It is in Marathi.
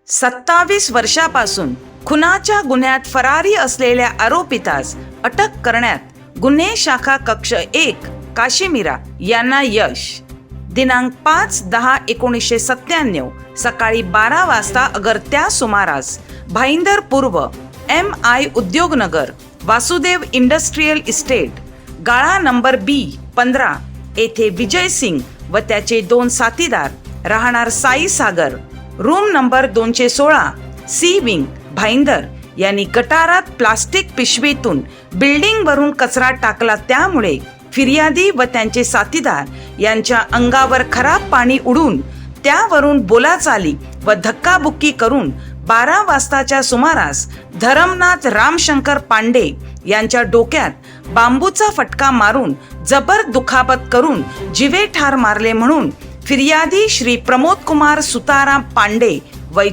27 वर्षापासून खुनाच्या गुन्ह्यात फरारी असलेल्या आरोपितास अटक करण्यात गुन्हे शाखा कक्ष 1 काश्मीरा यांना यश. दिनांक 5/10/1997 सकाळी 12 वाजता अगर त्या सुमारास भाईंदर पूर्व MI Udyognagar Vasudev industrial estate गाळा नंबर B15 येथे विजय सिंग व त्याचे 2 साथीदार राहणार Sai Sagar room number 216 C wing Bhayandar यांनी गटारात प्लास्टिक पिशवीतून बिल्डिंग वरून कचरा टाकला. त्यामुळे फिर्यादी व त्यांचे साथीदार यांच्या अंगावर खराब पाणी उडून त्यावरून बोलाचाली व धक्काबुक्की करून 12 वाजताच्या सुमारास धरमनाथ रामशंकर पांडे यांच्या डोक्यात बांबूचा फटका मारून जबर दुखापत करून जिवे ठार मारले म्हणून फिर्यादी श्री प्रमोद कुमार सुताराम पांडे वय